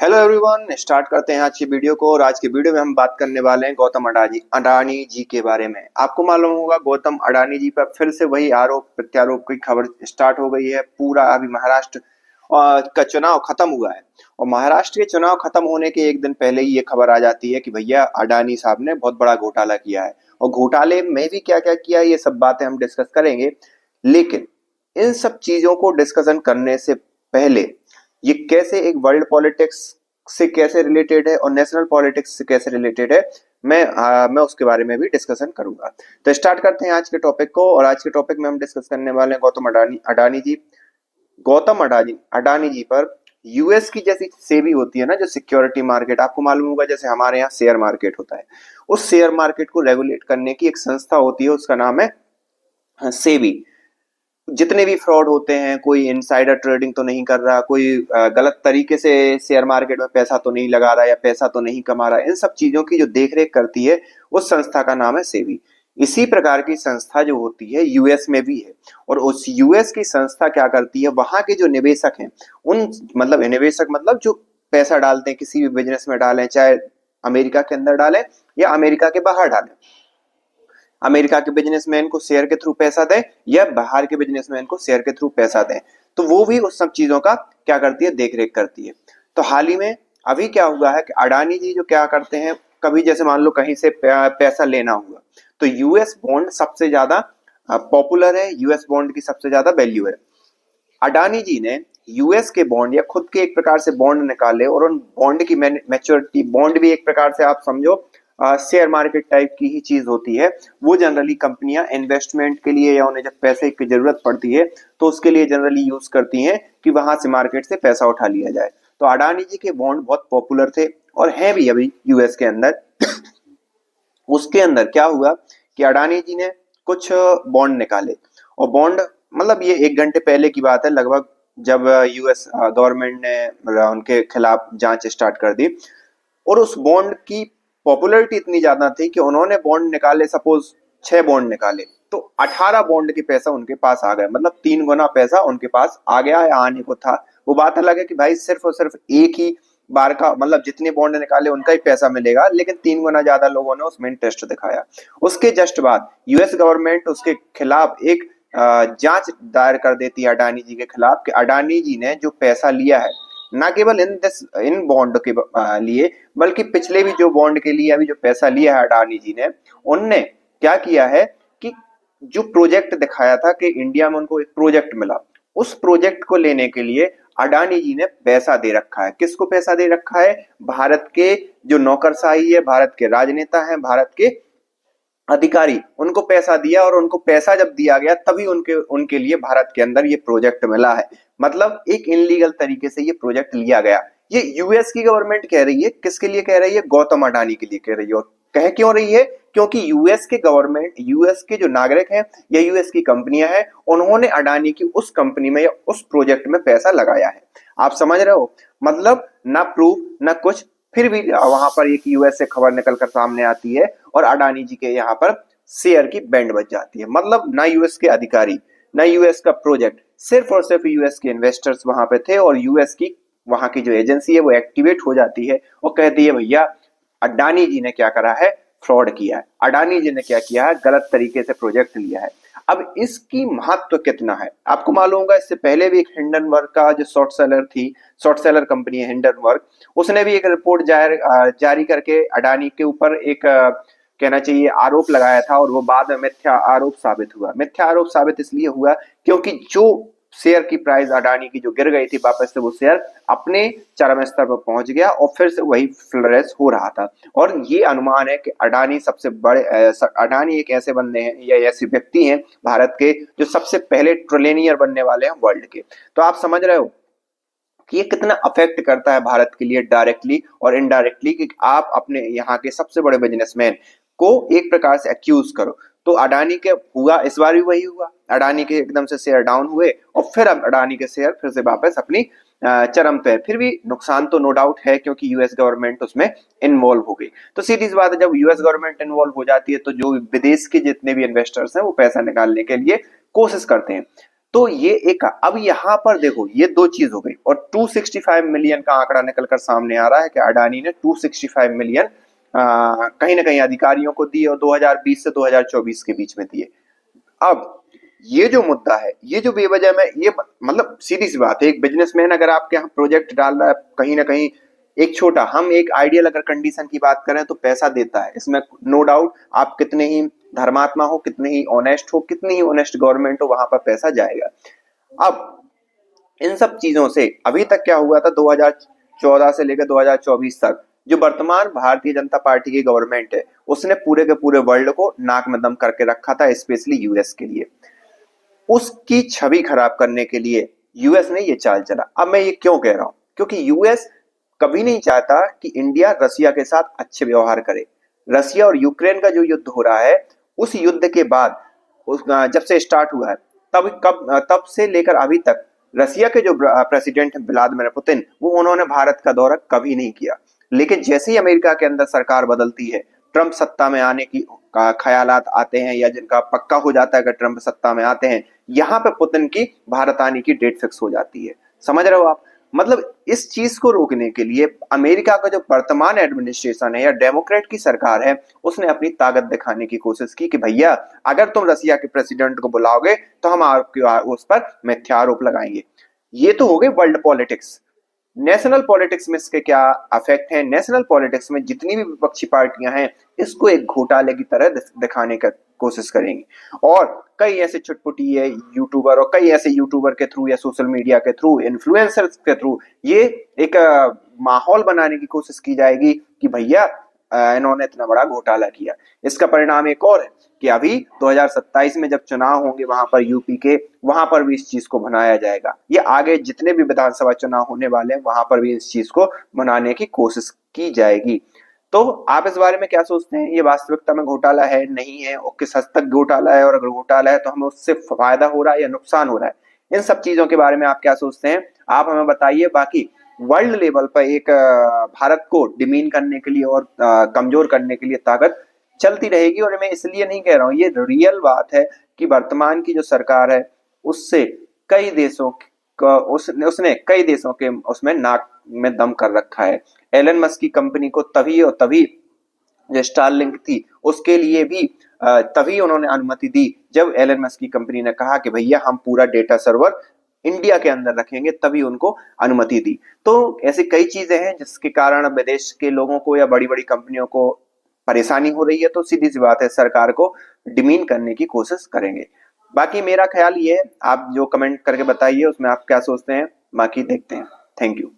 Hello everyone, start करते हैं आज की वीडियो को। और आज की वीडियो में हम बात करने वाले हैं गौतम अडानी अडानी जी के बारे में। आपको मालूम होगा गौतम अडानी जी पर फिर से वही आरोप प्रत्यारोप की खबर स्टार्ट हो गई है। पूरा अभी महाराष्ट्र का चुनाव खत्म हुआ है और महाराष्ट्र के चुनाव खत्म होने के एक दिन पहले ही ये खबर आ जाती है कि भैया अडानी साहब ने बहुत बड़ा घोटाला किया है। और घोटाले में भी क्या क्या किया है ये सब बातें हम डिस्कस करेंगे। लेकिन इन सब चीजों को डिस्कशन करने से पहले ये कैसे एक वर्ल्ड पॉलिटिक्स से कैसे रिलेटेड है और नेशनल पॉलिटिक्स से कैसे रिलेटेड है, मैं उसके बारे में भी डिस्कशन करूंगा। तो स्टार्ट करते हैं आज के टॉपिक को। और आज के टॉपिक में हम डिस्कस करने वाले हैं गौतम अडानी अडानी जी। गौतम अडानी अडानी जी पर यूएस की जैसी सेबी होती है ना, जो सिक्योरिटी मार्केट, आपको मालूम होगा जैसे हमारे यहाँ शेयर मार्केट होता है, उस शेयर मार्केट को रेगुलेट करने की एक संस्था होती है, उसका नाम है सेबी। जितने भी फ्रॉड होते हैं, कोई इनसाइडर ट्रेडिंग तो नहीं कर रहा, कोई गलत तरीके से शेयर मार्केट में पैसा तो नहीं लगा रहा या पैसा तो नहीं कमा रहा, इन सब चीजों की जो देखरेख करती है उस संस्था का नाम है सेबी। इसी प्रकार की संस्था जो होती है यूएस में भी है। और उस यूएस की संस्था क्या करती है, वहां के जो निवेशक हैं उन मतलब निवेशक मतलब जो पैसा डालते हैं किसी भी बिजनेस में डालें, चाहे अमेरिका के अंदर डालें या अमेरिका के बाहर डालें, अमेरिका के बिजनेसमैन को शेयर के थ्रू पैसा दें या बाहर के बिजनेसमैन को शेयर के थ्रू पैसा दें, तो वो भी उस सब चीजों का क्या करती है, देखरेख करती है। तो हाल ही में अभी क्या हुआ है कि अडानी जी जो क्या करते हैं, कभी जैसे मान लो कहीं से पैसा लेना हुआ तो यूएस बॉन्ड सबसे ज्यादा पॉपुलर है, यूएस बॉन्ड की सबसे ज्यादा वैल्यू है। अडानी जी ने यूएस के बॉन्ड या खुद के एक प्रकार से बॉन्ड निकाले और उन बॉन्ड की मैच्योरिटी, बॉन्ड भी एक प्रकार से आप समझो शेयर मार्केट टाइप की ही चीज होती है। वो जनरली कंपनियां इन्वेस्टमेंट के लिए या उन्हें जब पैसे की जरूरत पड़ती है तो उसके लिए जनरली यूज करती हैं कि वहां से मार्केट से पैसा उठा लिया जाए। तो अडानी जी के बॉन्ड बहुत पॉपुलर थे और हैं भी अभी यूएस के अंदर। उसके अंदर क्या हुआ कि अडानी जी ने कुछ बॉन्ड निकाले। और बॉन्ड मतलब ये एक घंटे पहले की बात है लगभग, जब यूएस गवर्नमेंट ने उनके खिलाफ जांच स्टार्ट कर दी। और उस बॉन्ड की पॉपुलैरिटी इतनी ज्यादा थी कि उन्होंने बॉन्ड निकाले, सपोज 6 बॉन्ड निकाले तो 18 बॉन्ड के पैसा उनके पास आ गया, मतलब 3 गुना पैसा उनके पास आ गया या आने को था। वो बात अलग है कि भाई सिर्फ और सिर्फ एक ही बार का मतलब जितने बॉन्ड निकाले उनका ही पैसा मिलेगा, लेकिन 3 गुना ज्यादा लोगों ने उसमें इंटरेस्ट दिखाया। उसके जस्ट बाद यूएस गवर्नमेंट उसके खिलाफ एक जांच दायर कर देती है अडानी जी के खिलाफ कि अडानी जी ने जो पैसा लिया है, ना केवल इन बॉन्ड के लिए बल्कि पिछले भी जो बॉन्ड के लिए अभी जो पैसा लिया है अडानी जी ने, उनने क्या किया है कि जो प्रोजेक्ट दिखाया था कि इंडिया में उनको एक प्रोजेक्ट मिला, उस प्रोजेक्ट को लेने के लिए अडानी जी ने पैसा दे रखा है। किसको पैसा दे रखा है? भारत के जो नौकरशाही है, भारत के राजनेता हैं, भारत के अधिकारी, उनको पैसा दिया। और उनको पैसा जब दिया गया तभी उनके उनके लिए भारत के अंदर ये प्रोजेक्ट मिला है। मतलब एक इनलीगल तरीके से ये प्रोजेक्ट लिया गया। ये यूएस की गवर्नमेंट कह रही है, किसके लिए कह रही है? गौतम अडानी के लिए कह रही है। और कह क्यों रही है? क्योंकि यूएस के गवर्नमेंट, यूएस के जो नागरिक हैं या यूएस की कंपनियां हैं, उन्होंने अडानी की उस कंपनी में या उस प्रोजेक्ट में पैसा लगाया है। आप समझ रहे हो? मतलब ना प्रूफ ना कुछ, फिर भी वहां पर एक यूएस से खबर निकलकर सामने आती है और अडानी जी के यहाँ पर शेयर की बैंड बज जाती है। मतलब ना यूएस के अधिकारी ना यूएस का प्रोजेक्ट, सिर्फ और सिर्फ यूएस के इन्वेस्टर्स वहां पे थे। और यूएस की वहां की जो एजेंसी है वो एक्टिवेट हो जाती है और कहती है भैया अडानी जी ने क्या करा है? फ्रॉड किया है। अडानी जी ने क्या किया है? गलत तरीके से प्रोजेक्ट लिया है। अब इसकी महत्व कितना है आपको मालूम होगा। इससे पहले भी एक हिंडनबर्ग का जो शॉर्ट सेलर थी, शॉर्ट सेलर कंपनी है हिंडनबर्ग, उसने भी एक रिपोर्ट जारी करके अडानी के ऊपर एक कहना चाहिए आरोप लगाया था। और वो बाद में मिथ्या आरोप साबित हुआ। मिथ्या आरोप साबित इसलिए हुआ क्योंकि जो शेयर की प्राइस अडानी की जो गिर गई थी, वापस से वो शेयर अपने चरम स्तर पर पहुंच गया और फिर से वही फ्लरेस हो रहा था। और ये अनुमान है कि अडानी सबसे बड़े अडानी एक ऐसे बंदे हैं या ऐसे व्यक्ति हैं भारत के जो सबसे पहले ट्रिलियनियर बनने वाले हैं वर्ल्ड के। तो आप समझ रहे हो कि ये कितना अफेक्ट करता है भारत के लिए डायरेक्टली और इनडायरेक्टली, कि आप अपने यहाँ के सबसे बड़े बिजनेसमैन को एक प्रकार से अक्यूज करो। तो अडानी के हुआ, इस बार भी वही हुआ। अडानी के एकदम से शेयर डाउन हुए और फिर अब अडानी के शेयर फिर से वापस अपनी चरम पे। फिर भी नुकसान तो नो डाउट है क्योंकि यूएस गवर्नमेंट उसमें इन्वॉल्व हो गई। तो सीधी सी बात है, जब यूएस गवर्नमेंट इन्वॉल्व हो जाती है तो जो विदेश के जितने भी इन्वेस्टर्स हैं वो पैसा निकालने के लिए कोशिश करते हैं। तो ये एक, अब यहाँ पर देखो ये दो चीज हो गई, और 265 मिलियन का आंकड़ा निकलकर सामने आ रहा है कि अडानी ने 265 मिलियन कहीं ना कहीं अधिकारियों को दिए और 2020 से 2024 के बीच में दिए। अब ये जो मुद्दा है, ये जो बेवजह में ये मतलब सीधी सी बात है, एक बिजनेसमैन अगर आपके यहाँ प्रोजेक्ट डाल रहा है, कहीं ना कहीं एक छोटा, हम एक आइडियल अगर कंडीशन की बात करें तो पैसा देता है, इसमें नो डाउट। आप कितने ही धर्मात्मा हो, कितने ही ऑनेस्ट हो, कितनी ही ऑनेस्ट गवर्नमेंट हो, वहां पर पैसा जाएगा। अब इन सब चीजों से अभी तक क्या हुआ था, 2014 से लेकर 2024 तक जो वर्तमान भारतीय जनता पार्टी की गवर्नमेंट है, उसने पूरे के पूरे वर्ल्ड को नाक में दम करके रखा था, स्पेशली यूएस के लिए। उसकी छवि खराब करने के लिए यूएस ने ये चाल चला। अब मैं ये क्यों कह रहा हूं, क्योंकि यूएस कभी नहीं चाहता कि इंडिया रसिया के साथ अच्छे व्यवहार करे। रसिया और यूक्रेन का जो युद्ध हो रहा है, उस युद्ध के बाद जब से स्टार्ट हुआ है, तब से लेकर अभी तक रसिया के जो प्रेसिडेंट हैं व्लादिमीर पुतिन, वो उन्होंने भारत का दौरा कभी नहीं किया। लेकिन जैसे ही अमेरिका के अंदर सरकार बदलती है, ट्रंप सत्ता में आने की ख्यालात आते हैं, या जिनका पक्का हो जाता है कि ट्रंप सत्ता में आते हैं, यहाँ पे पुतिन की भारत आने की डेट फिक्स हो जाती है। समझ रहे हो आप? मतलब इस चीज को रोकने के लिए अमेरिका का जो वर्तमान एडमिनिस्ट्रेशन है या डेमोक्रेट की सरकार है, उसने अपनी ताकत दिखाने की कोशिश की कि भैया अगर तुम रसिया के प्रेसिडेंट को बुलाओगे तो हम आपके उस पर मिथ्यारोप लगाएंगे। ये तो हो गई वर्ल्ड पॉलिटिक्स। नेशनल पॉलिटिक्स में इसके क्या अफेक्ट है? नेशनल पॉलिटिक्स में जितनी भी विपक्षी पार्टियां हैं, इसको एक घोटाले की तरह दिखाने का कोशिश करेंगी, और कई ऐसे चुटपुटी है यूट्यूबर, और कई ऐसे यूट्यूबर के थ्रू या सोशल मीडिया के थ्रू, इन्फ्लुएंसर्स के थ्रू ये एक माहौल बनाने की कोशिश की जाएगी कि भैया इन्होंने इतना बड़ा घोटाला किया। इसका परिणाम एक और है कि अभी 2027 में जब चुनाव होंगे वहां पर यूपी के, वहां पर भी इस चीज को बनाया जाएगा। ये आगे जितने भी विधानसभा चुनाव होने वाले हैं वहां पर भी इस चीज को बनाने की कोशिश की जाएगी। तो आप इस बारे में क्या सोचते हैं? ये वास्तविकता में घोटाला है, नहीं है, और किस हद तक घोटाला है, और अगर घोटाला है तो हमें उससे फायदा हो रहा है या नुकसान हो रहा है? इन सब चीजों के बारे में आप क्या सोचते हैं, आप हमें बताइए। बाकी वर्ल्ड लेवल पर एक भारत को डिमीन करने के लिए और कमजोर करने के लिए ताकत चलती रहेगी, और मैं इसलिए नहीं कह रहा हूं, ये रियल बात है कि वर्तमान की जो सरकार है उससे कई देशों का उसने कई देशों के उसमें नाक में दम कर रखा है। एलन मस्क की कंपनी को तभी और तभी, जो स्टारलिंक थी उसके लिए भी तभी उन्होंने अनुमति दी जब एलन मस्क की कंपनी ने कहा कि भैया हम पूरा डेटा सर्वर इंडिया के अंदर रखेंगे, तभी उनको अनुमति दी। तो ऐसी कई चीजें हैं जिसके कारण विदेश के लोगों को या बड़ी बड़ी कंपनियों को परेशानी हो रही है, तो सीधी सी बात है सरकार को डिमीन करने की कोशिश करेंगे। बाकी मेरा ख्याल ये है, आप जो कमेंट करके बताइए उसमें आप क्या सोचते हैं, बाकी देखते हैं। Thank you.